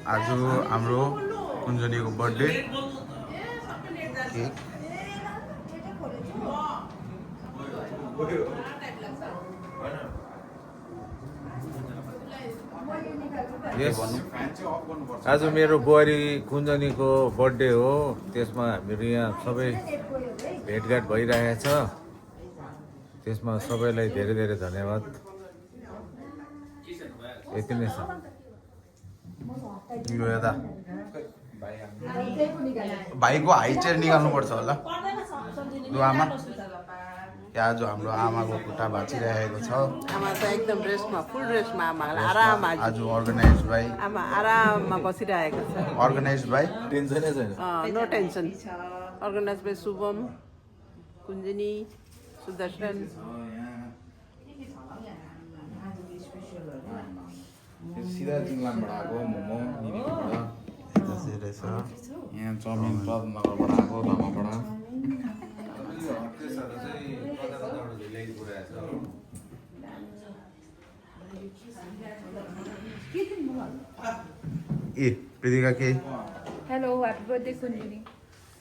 आज हाम्रो कुञ्जनीको birthday cake आज मेरो बुहारी कुञ्जनीको बर्थडे हो। त्यसमा हामीहरू यहाँ सबै भेटघाट भइरहेको छ। त्यसमा सबैलाई धेरै धेरै धन्यवाद। यति नै छ। यता भाइको हाइट चाहिँ निकाल्नुपर्छ होला। लु आमा, यहाँ आज हाम्रो आमाको खुट्टा भाँचिरहेको छ। आमा त एकदम रेस्टमा, फुल रेस्टमा आमालाई आराम आज अर्गनाइज भाइ आमा आराममा बसिरहेको छ। अर्गनाइज भाइ टेन्सनै छैन। No tension. Organize by Shubham, Kunjani, Sudarshan. सिधा जिङलानबाट आएको मोमो निरीबाट यहाँ चाउमिन पदनगरबाट आएको लामाबाट ए प्रीतिका के हेलो ह्यापी बर्थडे कुञ्जनी।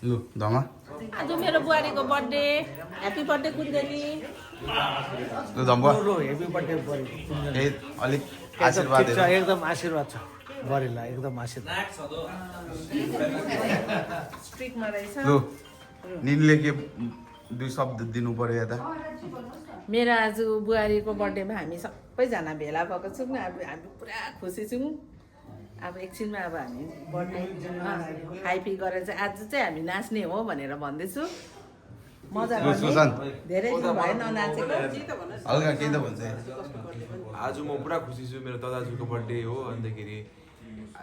लु धमा आज मेरो बुहारीको बर्थडे। Happy birthday Kunjani. लु धम्बा हेपी बर्थडे ए अलिक आशीर्वाद दिनु। एकदम आशीर्वाद छ बरेला, एकदम आशीर्वाद। लु निनले के दुई शब्द दिनु पर्यो यता। मेरो आज बुहारीको बर्थडेमा हामी सबैजना भेला भएको छौँ। अब हामी पुरा खुसी छौँ। अब एकछिनमा अब हामी बर्थडे खाइपी गरेर चाहिँ आज चाहिँ हामी नाच्ने हो भनेर भन्दैछु। मजा गर्ने। धेरै दिन भयो ननाचेको। हल्का केही त भन्छ। आज म पुरा खुसी छु। मेरो दादाजुको बर्थडे हो, अन्तखेरि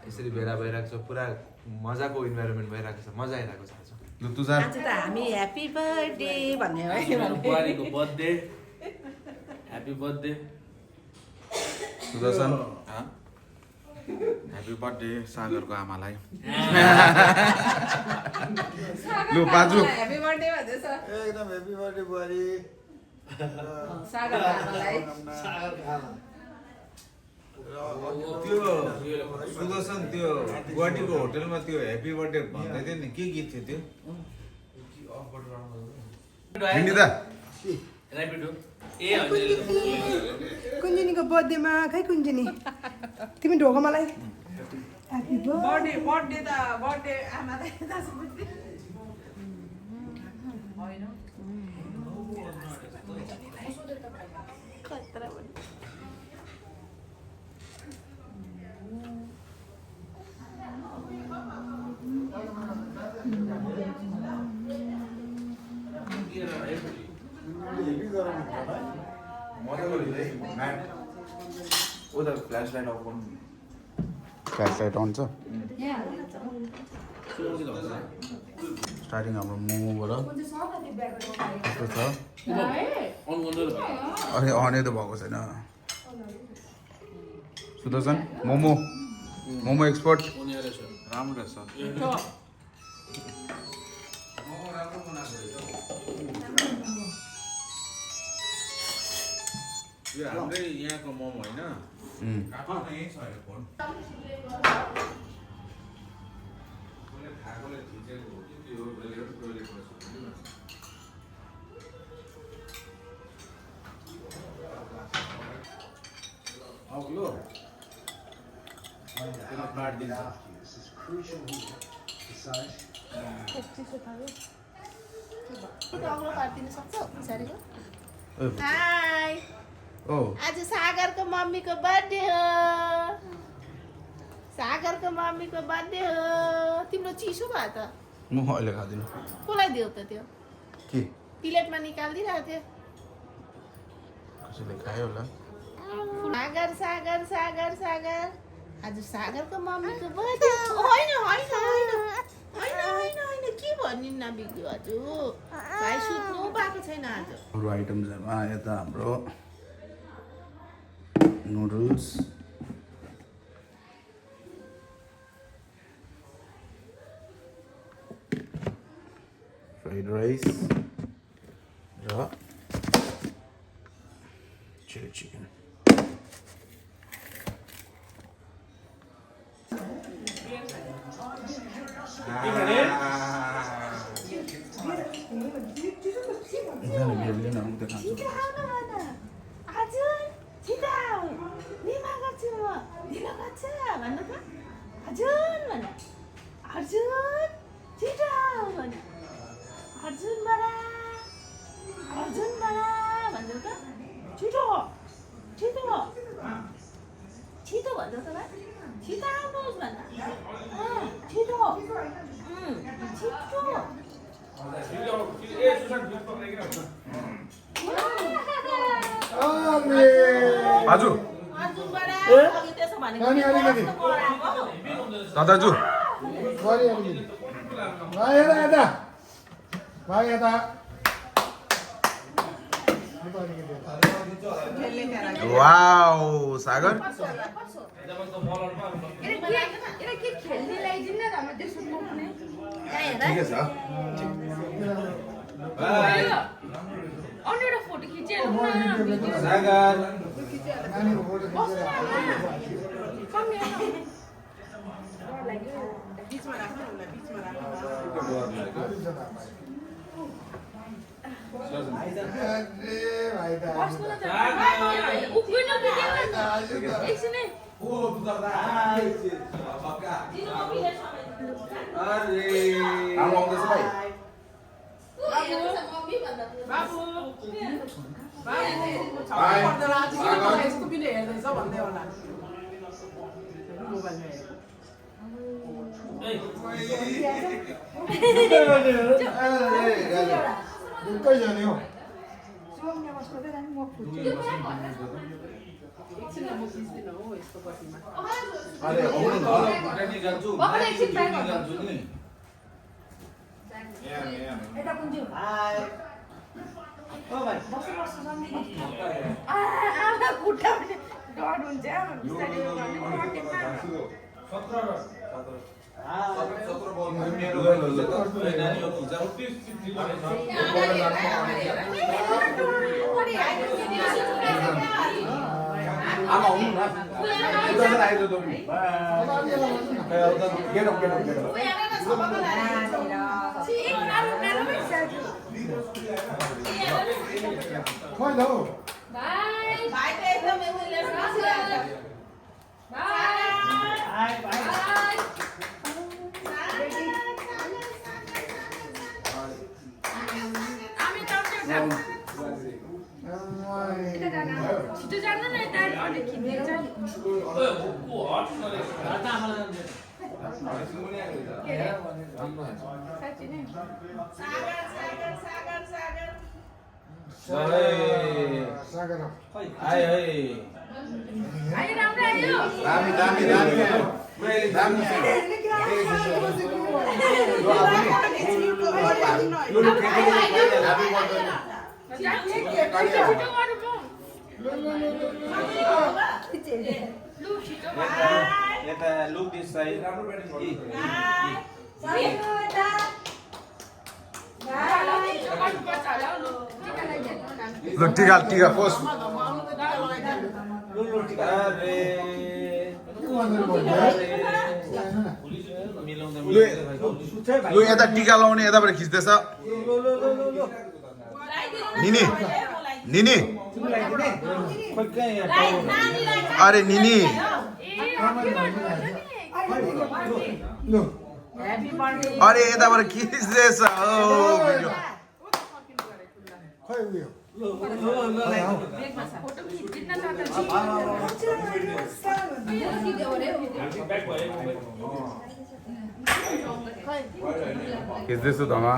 यसरी भेला भइरहेको छ। पुरा मजाको इन्भाइरोमेन्ट भइरहेको छ, मजा आइरहेको छ आज। लु तुजार आज त हामी ह्यापी बर्थडे भन्ने हो। बुहारीको birthday, happy birthday Sudarshan. Happy birthday सागरको आमालाई। लु पाजु ह्यापी बर्थडे भन्दैछ। एकदम हेपी बर्थडे बुहारी। सागर आमालाई। त्यो सुदर्शन त्यो गुवाहाटीको होटलमा त्यो ह्याप्पी बर्थडे भन्दै थियो नि, के गीत थियो त्यो? हिँडिदा कुञ्जनीको बर्थडेमा खै कुञ्जनी तिमी ढोको मलाई ह्यापी बर्थडे बर्थडे त बर्थडे आमालाई फ्ल्यासलाइट अफ गर्नु। फ्ल्यासलाइट अन छ। स्टार्टिङ हाम्रो मोमोबाट कस्तो छ? अरे अनै त भएको छैन। सुदर्शन मोमो मोमो एक्सपर्ट। राम्रो रहेछ। यो हाम्रै यहाँको मोमो होइन। हाय ओ आज सागरको मम्मीको बर्थडे हो। सागरको मम्मीको बर्थडे हो। तिम्रो चिसो भयो त। म अहिले खाँदिनँ। कसलाई दियो त त्यो? के प्लेटमा निकालिदिरहेको थियो। कसैले खायो होला। सागर सागर सागर सागर आज सागरको मम्मीको बर्थडे। होइन होइन होइन होइन होइन होइन के भनिन्न बिग्यो आज। भाइ सुत्नु पाएको छैन आज। अरू आइटम्सहरूमा यता हाम्रो नुडल्स, फ्राइड राइस र चिली चिकन आजु दादाजु वाओ सागर ठिकै छ फोटो खिचेर सागर Look this side. Look, tika post. Lu यता टिका लाउने यताबाट खिच्दैछ निनी निनी अरे निनी अरे यताबाट खिच्दैछ खिच्दैछु धमा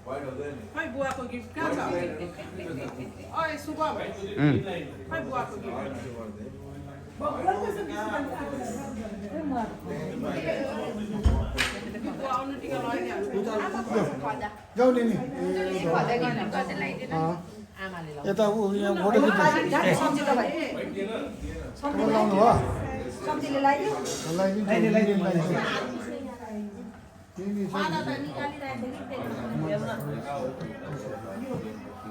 खै बुवाको गिफ्ट कहाँ छ ओइ शुभम खै बुवाको गिफ्ट बुवा आउनु टिका लगाइदिहाल्नु जाऊ नि यता ऊ यहाँ फोटो खिच्नु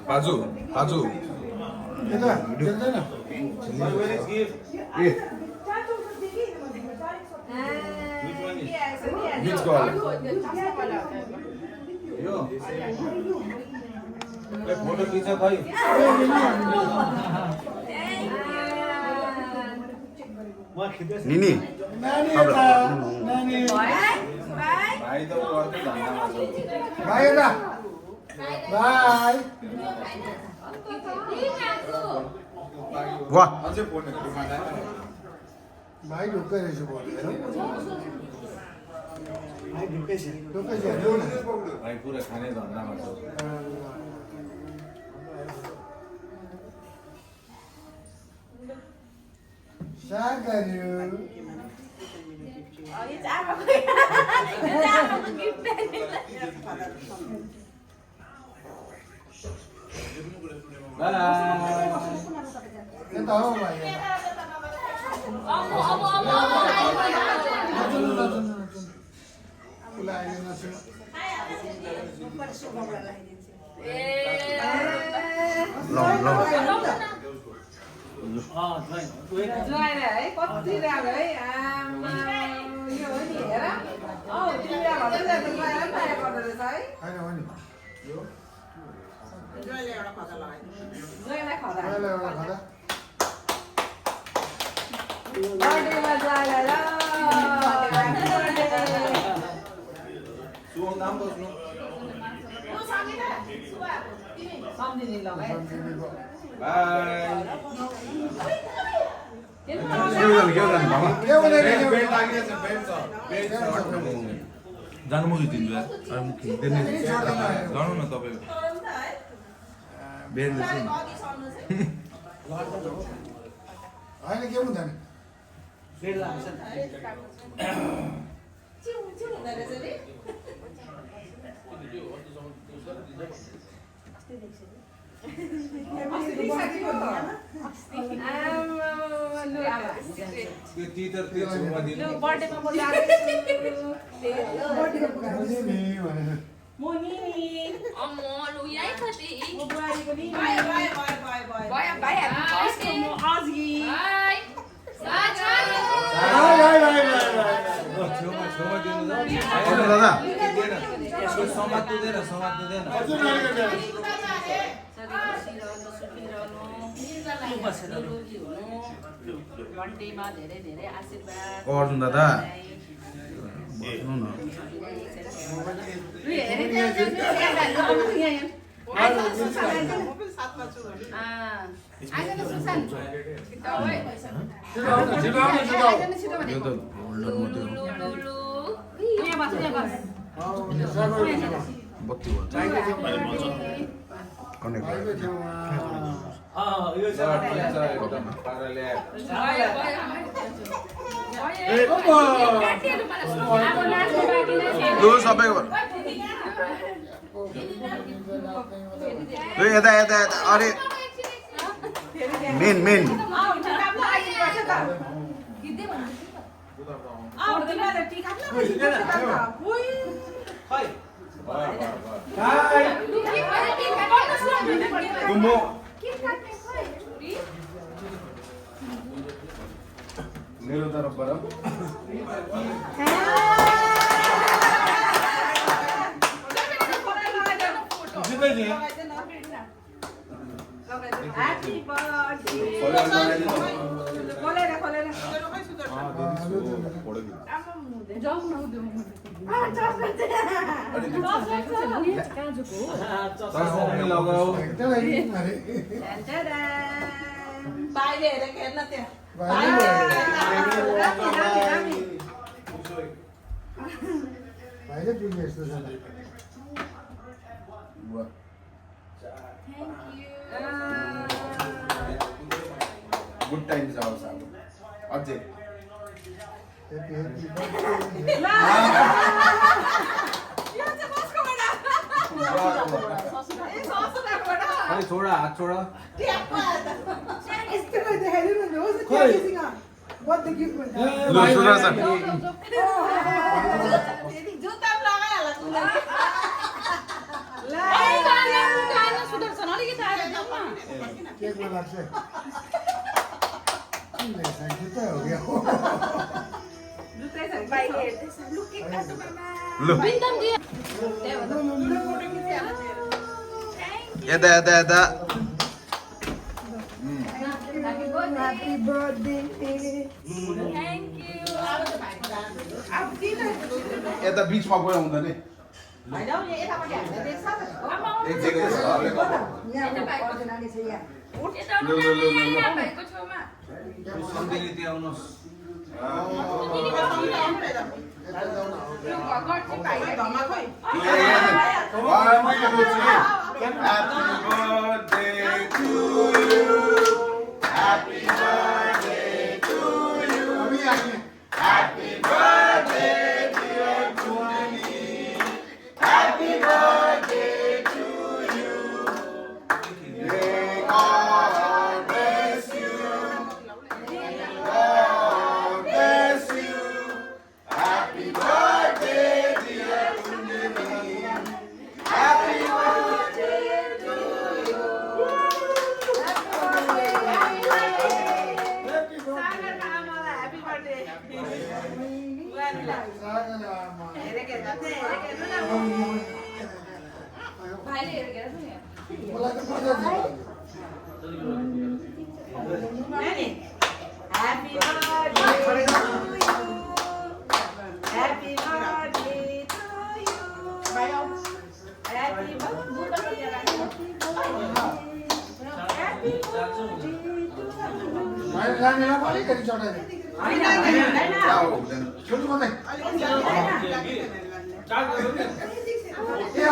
बाजु बाजु यता देख्दैन यो फोटो खिच भाइ निनी नानी यता नानी भाइ त अर्कै धन्दामा छ भाइ यता भाइ वाह भाइ ढुक्कै रहेछ बोलेर भाइ ढुक्कै छ ढुक्कै छ हेर्नु न भाइ पुरा खाने धन्दामा छ सागरु यता हो भाइ ज्वाइँले है कति राम्रो है आमा यो हो नि हेर तिमीलाई भन्दै जाँदा ज्वाइँलाई पनि माया गर्दो रहेछ है होइन हो नि ज्वाइँलाई खदा बर्थडेमा ज्वाइँलाई ल सम्झिने ल जानु मुखी दिन्छु यार जानु न तपाईँ होइन के हुँदैन त्यो तितर त्यो छेउमा दिनु बर्थडेमा म छेउमा दिनु दादा यसको समात्नु दिएन बर्थडेमा धेरै धेरै आशीर्वाद अर्जुन दादा बत्ती भन्छ एकदम पाराले सबैको यता यता यता अरे मेन मेरो तर्फबाट Happy birthday. लगाऊ भाइले हेरेर हेर्न त्यहाँ भाइले पुग्ने यस्तो छ गुड टाइम्स आओस् अब अझै छोडा हात छोडा ल सुन्नुहोस् न जुत्ता लगाएर केकमा लाग्छ जुत्ता हो क्या यता यता यता Happy birthday. यता बिचमा गयो हुँदैन नि सम्धिनी त्यहाँ आउनुहोस् मलाई त मजा Happy birthday to you. Happy birthday to you. Happy birthday. Happy birthday to you. मैले नानीलाई पनि अलिकति चढाइदिएँ छोटो मात्रै चार्ज गर्नु नि ए